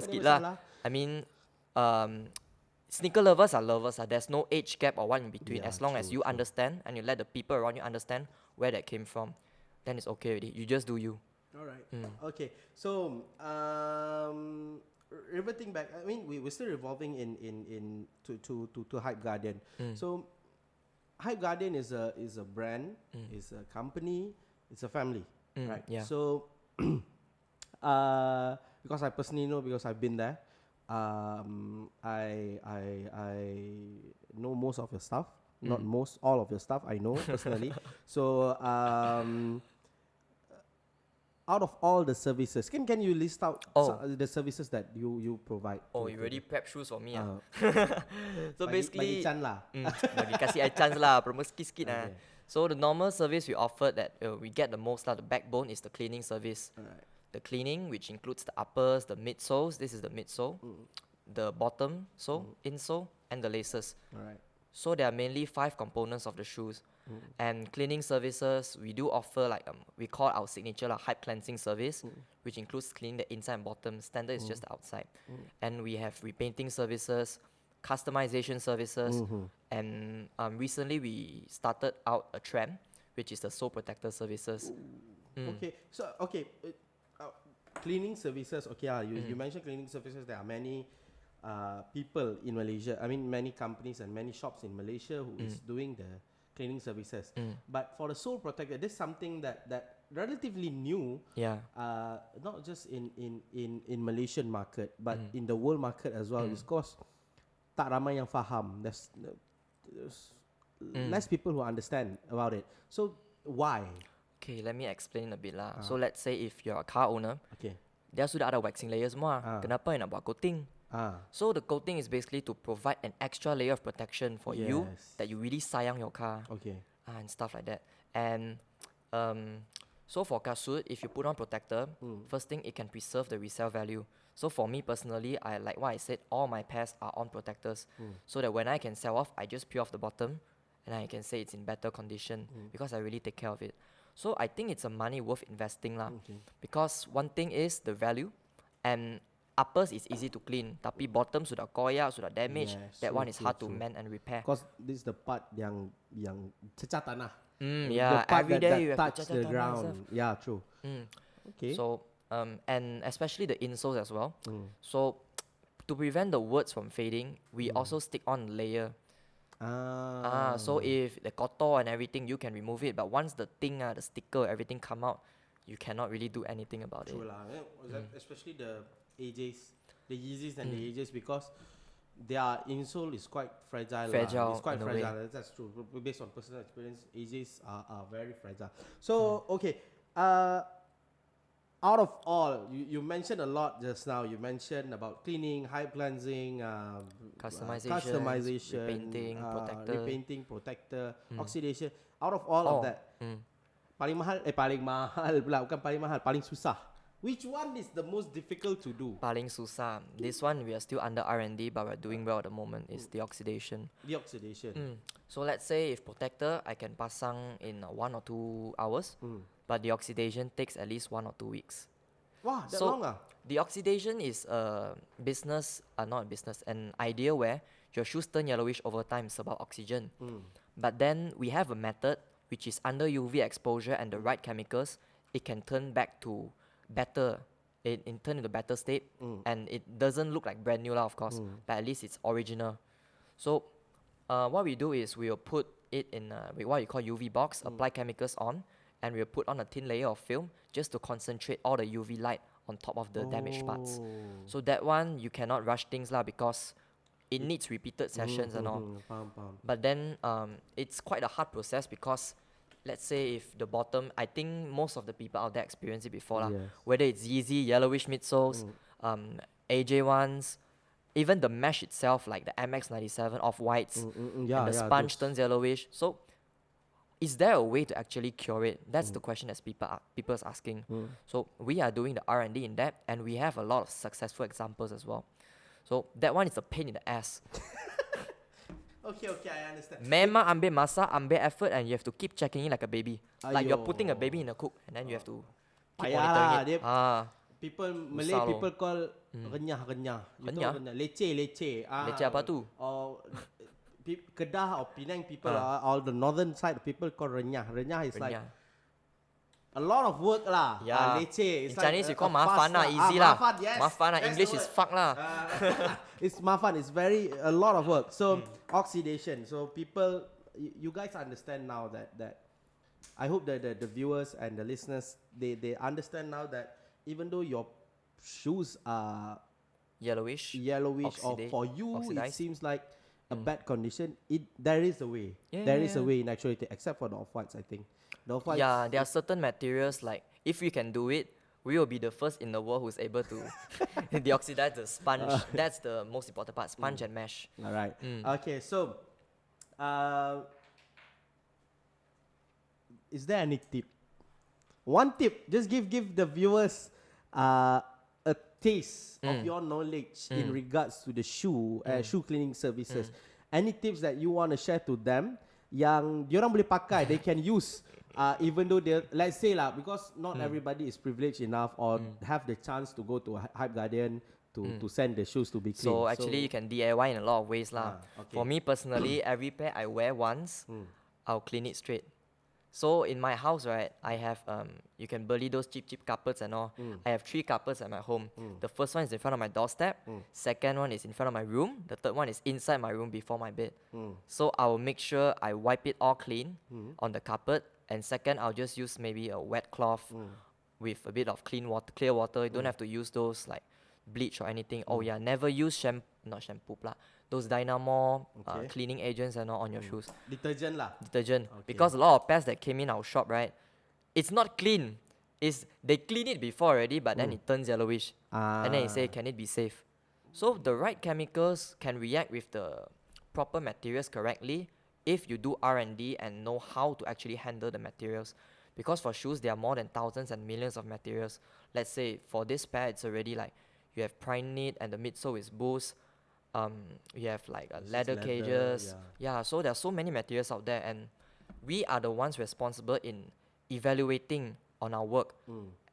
sikit lah. I mean, sneaker lovers are lovers. There's no age gap or one in between. As long as you understand and you let the people around you understand where that came from, then it's okay already. You just do you. Alright. Okay. So reverting back, I mean we're still revolving in to Hyperguardian. So Hyperguardian is a brand, is a company, it's a family, right? Yeah. So because I personally know, because I've been there, I know most of your stuff. Not most, all of your stuff I know personally. So out of all the services, can you list out the services that you provide? Oh, you already prep shoes for me. So bagi basically, Chan lah. bagi kasih I chance lah, promote sikit-sikit lah. So the normal service we offer that we get the most lah, the backbone is the cleaning service. Alright. The cleaning, which includes the uppers, the midsoles, this is the midsole, the bottom sole, insole, and the laces. Alright. So there are mainly 5 components of the shoes. And cleaning services, we do offer we call our signature hype cleansing service, which includes cleaning the inside and bottom. Standard is just the outside. And we have repainting services, customization services, and recently we started out a trend, which is the sole protector services. Okay, so cleaning services. Okay, you mentioned cleaning services. There are many people in Malaysia. I mean, many companies and many shops in Malaysia who is doing the cleaning services. But for the sole protector, this is something that relatively new. Yeah. Not just in Malaysian market, but in the world market as well. Because tak ramai yang faham. There's less people who understand about it. So why? Okay, let me explain a bit lah. So let's say if you're a car owner, dia sudah ada waxing layer semua. Kenapa yang nak buat coating? So the coating is basically to provide an extra layer of protection for you that you really sayang your car. And stuff like that. And so for kasut, if you put on protector, first thing, it can preserve the resale value. So for me personally, I like what I said, all my pairs are on protectors. So that when I can sell off, I just peel off the bottom and I can say it's in better condition because I really take care of it. So I think it's a money worth investing lah. Because one thing is the value, and uppers is easy to clean, tapi bottom sudah koyak, sudah damaged. That one is hard to mend and repair. Because this is the part yang cecat tanah. Yeah, every day you have to touch the ground. Yeah, true. Okay. So and especially the insoles as well. So to prevent the words from fading, we also stick on layer. So if the kotor and everything, you can remove it. But once the thing, the sticker, everything come out, you cannot really do anything about it. True lah. Especially the AJs, the Yeezys and the AJs, because their insole is quite fragile. It's quite fragile. That's true. Based on personal experience, AJs are very fragile. So okay, out of all, you mentioned a lot just now. You mentioned about cleaning, hype cleansing, customization, repainting, protector, oxidation. Out of all of that, paling mahal pula, bukan paling mahal, paling susah. Which one is the most difficult to do? Paling susah. This one we are still under R&D, but we're doing well at the moment. Is the oxidation. The oxidation. So let's say if protector, I can pasang in 1 or 2 hours, but the oxidation takes at least 1 or 2 weeks. Wow, that so long ah? The oxidation is a business, not a business, an idea where your shoes turn yellowish over time. It's about oxygen. But then we have a method which is under UV exposure and the right chemicals, it can turn back to better. It turn into better state, and it doesn't look like brand new lah, of course, but at least it's original. So what we do is we'll put it in what you call UV box, apply chemicals on, and we'll put on a thin layer of film just to concentrate all the UV light on top of the damaged parts. So that one you cannot rush things lah, because it needs repeated sessions and all. But then it's quite a hard process, because let's say if the bottom, I think most of the people out there experience it before lah. Whether it's Yeezy, yellowish midsoles, AJ ones, even the mesh itself, like the MX97 off-whites, and the sponge turns yellowish. So is there a way to actually cure it? That's the question that people's asking. So we are doing the R&D in that, and we have a lot of successful examples as well. So that one is a pain in the ass. Okay, I understand. Memang ambil masa, ambil effort, and you have to keep checking it like a baby. Like you're putting a baby in a cook, and then you have to keep monitoring it. Malay people call renyah. Leceh. Leceh apa tu? Or Kedah or Penang people, all the northern side people call renyah. Renyah is like a lot of work lah. Leceh. In Chinese you call mafan lah, easy lah. Mafan lah. English is fuck lah. It's mafan. It's a lot of work. So oxidation. So people, you guys understand now that I hope that the viewers and the listeners, they understand now that even though your shoes are yellowish, or for you oxidized. It seems like a bad condition, there is a way. There is a way in actuality, except for the off-whites, I think. The off-whites, there are certain materials, like if we can do it, we will be the first in the world who's able to deoxidize the sponge. That's the most important part, sponge and mesh. All right. Okay, so is there any tip? One tip, just give the viewers a taste of your knowledge in regards to the shoe cleaning services. Any tips that you want to share to them yang diorang boleh pakai, they can use, even though they, let's say lah, because not everybody is privileged enough or have the chance to go to Hyperguardian to send the shoes to be cleaned. So actually you can DIY in a lot of ways lah. For me personally, every pair I wear once, I'll clean it straight. So in my house, right, I have you can beli those cheap carpets and all. I have 3 carpets at my home. The first one is in front of my doorstep. Second one is in front of my room. The third one is inside my room before my bed. So I will make sure I wipe it all clean on the carpet. And second, I'll just use maybe a wet cloth with a bit of clear water. You don't have to use those like bleach or anything. Oh yeah, never use not shampoo lah. Those Dynamo cleaning agents and all on your shoes. Detergent lah. Detergent. Because a lot of pairs that came in our shop, right, it's not clean. They clean it before already, but then it turns yellowish. And then you say, can it be safe? So the right chemicals can react with the proper materials correctly if you do R&D and know how to actually handle the materials. Because for shoes, there are more than thousands and millions of materials. Let's say for this pair, it's already like you have prime knit and the midsole is boost. You have like leather cages. So there are so many materials out there, and we are the ones responsible in evaluating on our work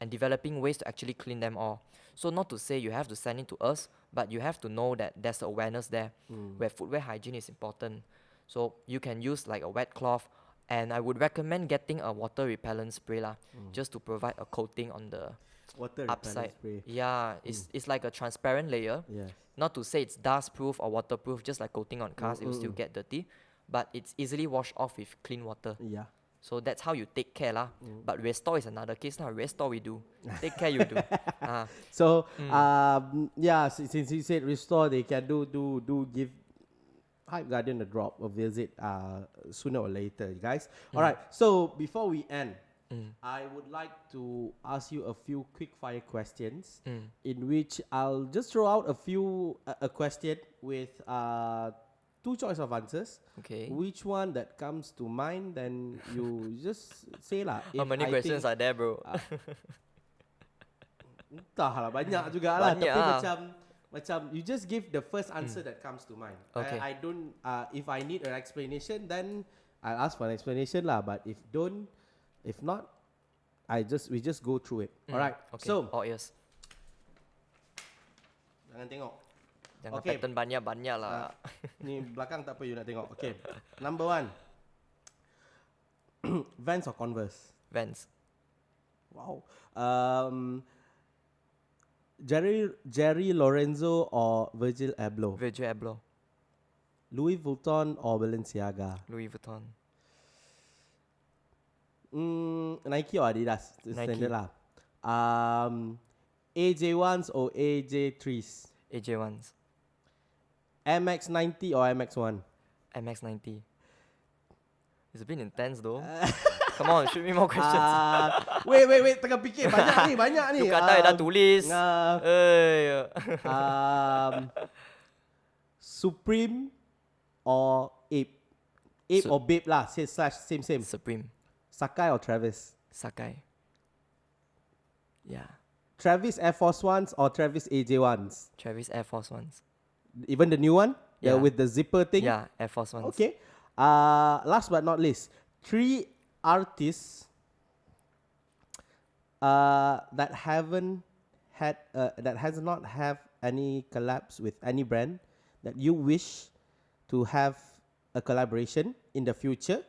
and developing ways to actually clean them all. So not to say you have to send it to us, but you have to know that there's awareness there where footwear hygiene is important. So you can use like a wet cloth, and I would recommend getting a water repellent spray lah, just to provide a coating on the water upside. Spray. It's like a transparent layer. Not to say it's dust proof or waterproof, just like coating on cars, it will still get dirty, but it's easily washed off with clean water. So that's how you take care lah. But restore is another case now. Restore we do, take care you do. So since you said restore, they can do give Hyperguardian a drop, a visit sooner or later, guys. All right. So before we end, I would like to ask you a few quick fire questions in which I'll just throw out a question with 2 choice of answers. Okay. Which one that comes to mind, then you just say lah. How many questions are there, bro? Entahlah, banyak juga lah. Tapi macam you just give the first answer that comes to mind. Okay. I don't. If I need an explanation, then I'll ask for an explanation lah. But if not, we just go through it. Alright. Okay. So. Oh yes. Jangan tengok. Jangan pattern banyak-banyak lah. Ni belakang tak apa you nak tengok. Okay. Number 1. Vans or Converse? Vans. Wow. Jerry Lorenzo or Virgil Abloh? Virgil Abloh. Louis Vuitton or Balenciaga? Louis Vuitton. Nike or Adidas? Nike. Standard lah. AJ1s or AJ3s? AJ1s. MX90 or MX1? MX90. It's a bit intense though. Come on, shoot me more questions. Wait, tengah fikir banyak ni. You kata dah tulis. Supreme or Ape? Ape or Babe lah, same. Supreme. Sakai or Travis? Sakai. Yeah. Travis Air Force Ones or Travis AJ1s? Travis Air Force Ones. Even the new one? Yeah. With the zipper thing? Yeah, Air Force Ones. Okay. Last but not least, 3 artists that has not have any collabs with any brand that you wish to have a collaboration in the future.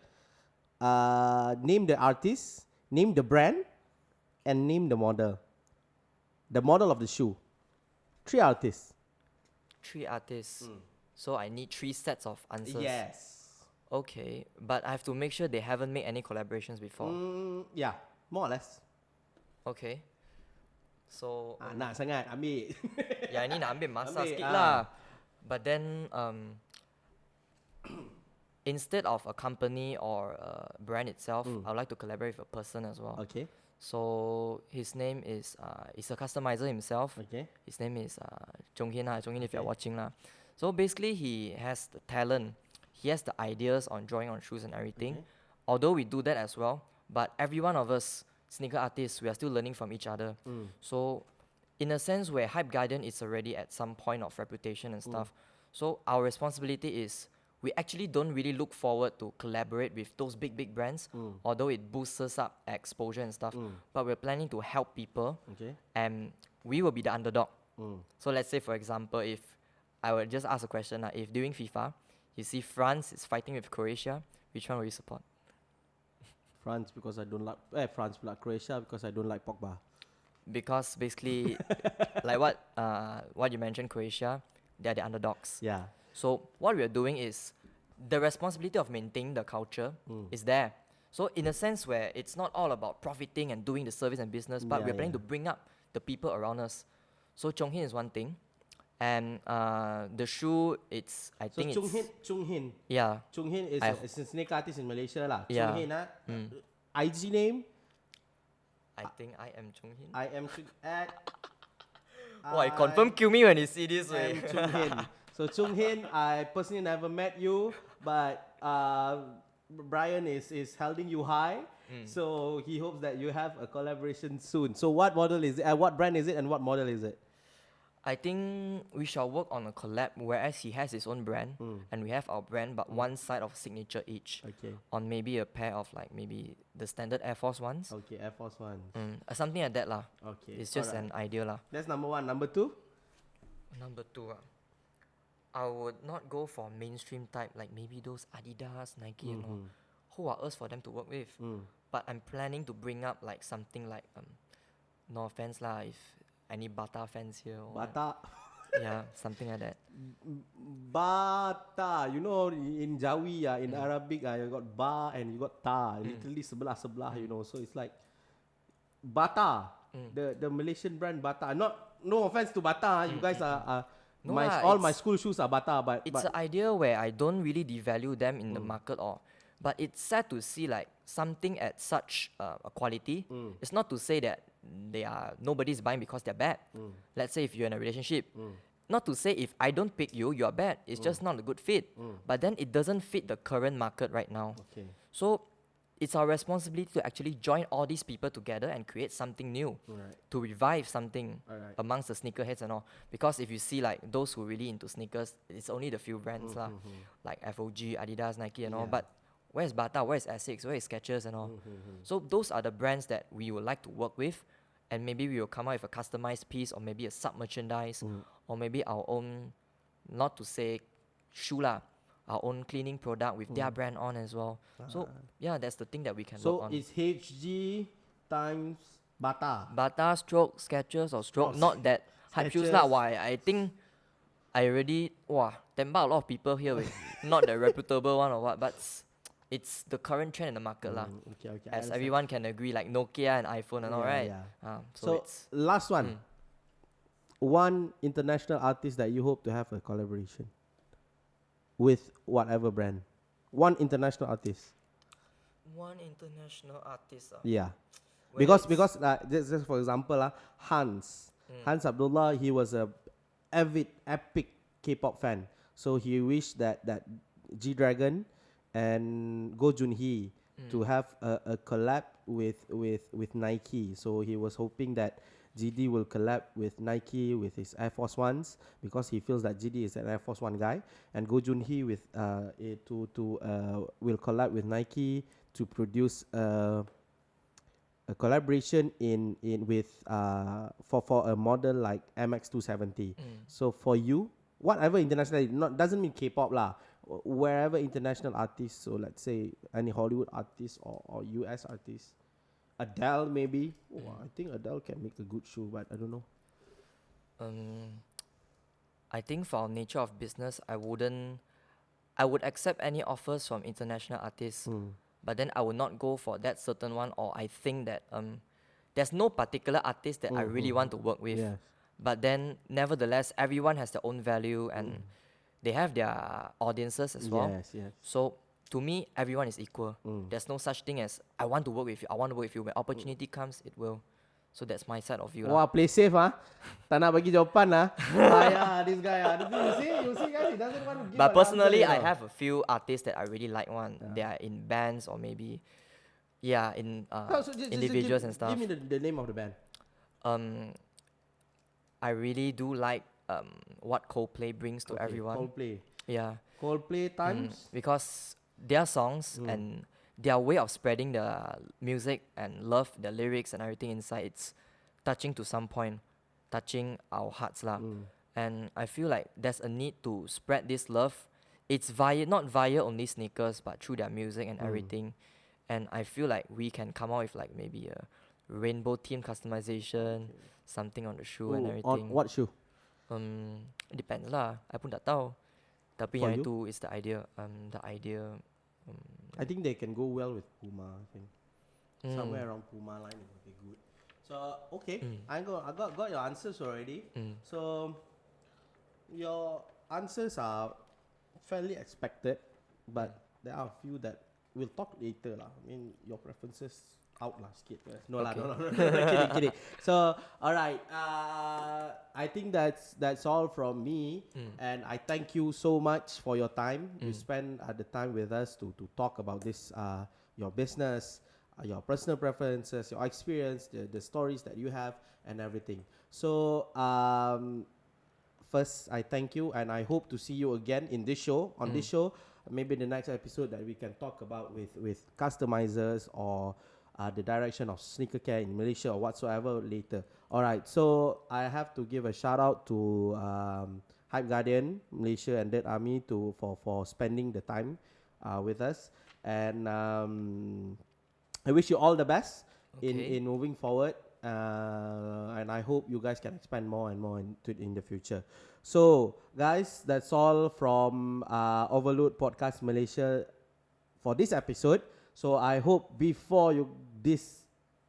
Name the artist, name the brand, and name the model. The model of the shoe. 3 artists. 3 artists. So I need 3 sets of answers. Yes. Okay, but I have to make sure they haven't made any collaborations before. Yeah, more or less. Okay. So Nak sangat ambil. ya ini nak ambil masa Ambil, sikit lah. But then instead of a company or a brand itself, I would like to collaborate with a person as well. Okay. So his name is a customizer himself. Okay. His name is Chong Hin if you're watching lah. So basically he has the talent. He has the ideas on drawing on shoes and everything. Although we do that as well, but every one of us sneaker artists, we are still learning from each other. So in a sense where Hyperguardian is already at some point of reputation and stuff, so our responsibility is we actually don't really look forward to collaborate with those big brands, although it boosts us up exposure and stuff, but we're planning to help people, and we will be the underdog. So let's say for example, if I would just ask a question, if during FIFA you see France is fighting with Croatia, which one will you support? France because I don't like Croatia because I don't like Pogba. Because basically, like what you mentioned, Croatia, they are the underdogs. Yeah. So what we are doing is the responsibility of maintaining the culture is there. So in a sense where it's not all about profiting and doing the service and business, but we're planning to bring up the people around us. So Chong Hin is one thing. And the shoe, I think Chung Hin. Yeah. Chung Hin is a sneaker artist in Malaysia lah. Yeah. Chung Hin IG name? I think I am Chung Hin. I am Chung He confirm kill me when he see this I way. am Chung Hin. So Chung Hin, I personally never met you, but Bryan is holding you high. So he hopes that you have a collaboration soon. So what model is it? What brand is it and what model is it? I think we shall work on a collab, whereas he has his own brand and we have our brand, but one side of signature each. Okay. On maybe a pair of like maybe the standard Air Force Ones. Okay, Air Force One. Something like that lah. Okay. It's just an idea lah. That's number 1. Number 2? Number 2 I would not go for mainstream type like maybe those Adidas, Nike and all. Who are us for them to work with? But I'm planning to bring up like something like no offense lah if any Bata fans here. Bata. Yeah, something like that. Bata. You know, in Jawi, in Arabic, you got ba and you got ta. Literally sebelah, you know. So it's like Bata. The Malaysian brand Bata. No offense to Bata. You guys are all my school shoes are Bata. But it's an idea where I don't really devalue them in the market but it's sad to see like something at such a quality. It's not to say that nobody's buying because they're bad. Let's say if you're in a relationship, not to say if I don't pick you, you're bad. It's just not a good fit. But then it doesn't fit the current market right now. Okay. So it's our responsibility to actually join all these people together and create something new, to revive something amongst the sneakerheads and all. Because if you see like those who are really into sneakers, it's only the few brands like FOG, Adidas, Nike and all. But where's Bata? Where's Essex? Where is Skechers and all? So those are the brands that we would like to work with, and maybe we will come out with a customized piece or maybe a sub-merchandise or maybe our own, not to say shoe lah, our own cleaning product with their brand on as well. So yeah, that's the thing that we can work on. So it's HG times Bata. Bata stroke Skechers or stroke, not that Hype shoes lah. Why? I think I already tembak a lot of people here. Not the reputable one or what, but it's the current trend in the market lah. Okay. As everyone can agree, like Nokia and iPhone and all, right? Yeah. So it's last one. One international artist that you hope to have a collaboration with whatever brand. One international artist. One international artist. Yeah. Because just for example, Hans Abdullah, he was a avid epic K-pop fan. So he wished that G-Dragon and Go Junhee to have a collab with Nike. So he was hoping that GD will collab with Nike with his Air Force Ones, because he feels that GD is an Air Force One guy, and Go Junhee with will collab with Nike to produce a collaboration for a model like MX270. So for you, whatever international, doesn't mean K-pop lah, wherever international artists, so let's say any Hollywood artist or US artist, Adele maybe. I think Adele can make a good shoe, but I don't know. I think for our nature of business, I would accept any offers from international artists, but then I would not go for that certain one, or I think that there's no particular artist that I really want to work with. Yes. But then nevertheless, everyone has their own value and they have their audiences as well. Yes. So to me, everyone is equal. There's no such thing as I want to work with you. I want to work with you. When opportunity comes, it will. So that's my side of view. Wah, play safe tak nak bagi jawapan this guy you see guys, he doesn't want to give. But personally, I have a few artists that I really like. They are in bands or maybe individuals and stuff. Give me the name of the band. I really do like what Coldplay brings to everyone. Coldplay. Yeah. Coldplay times. Because their songs and their way of spreading the music and love, the lyrics and everything inside, it's touching to some point, touching our hearts lah. And I feel like there's a need to spread this love. It's not via only sneakers, but through their music and everything. And I feel like we can come out with like maybe a rainbow theme customization, something on the shoe and everything. On what shoe? Depends lah. I pun tak tahu. Tapi yang itu is the idea. I think they can go well with Puma. I think somewhere around Puma line will be good. So I got your answers already. So your answers are fairly expected, but there are a few that we'll talk later lah. I mean, your preferences out lah sikit. No, kidding. So alright, I think that's all from me, and I thank you so much for your time. You spend the time with us to talk about this, your business, your personal preferences, your experience, the stories that you have and everything. So first I thank you, and I hope to see you again in this show, on this show, maybe the next episode that we can talk about with customizers or the direction of sneaker care in Malaysia or whatsoever later. Alright, so I have to give a shout out to Hyperguardian Malaysia and Dead Army for spending the time with us, and I wish you all the best in moving forward, and I hope you guys can expand more and more in the future. So guys, that's all from Overload Podcast Malaysia for this episode. So I hope before this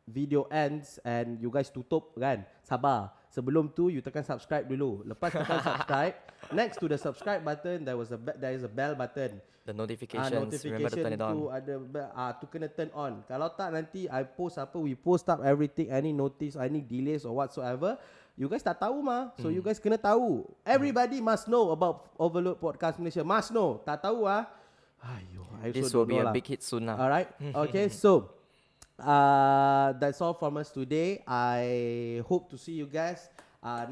video ends and you guys tutup kan, sabar. Sebelum tu you tekan subscribe dulu. Lepas tekan subscribe, next to the subscribe button there is a bell button. The notifications, remember to turn it on. Tu kena turn on. Kalau tak nanti we post up everything, any notice, any delays or whatsoever, you guys tak tahu mah. So you guys kena tahu. Everybody must know about Overload Podcast Malaysia. Must know. Tak tahu This will be a big hit soon lah. Alright. Okay, so that's all from us today. I hope to see you guys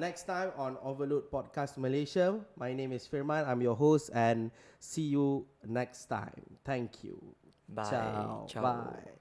next time on Overload Podcast Malaysia. My name is FIRMAN. I'm your host, and see you next time. Thank you. Bye. Ciao. Ciao. Bye.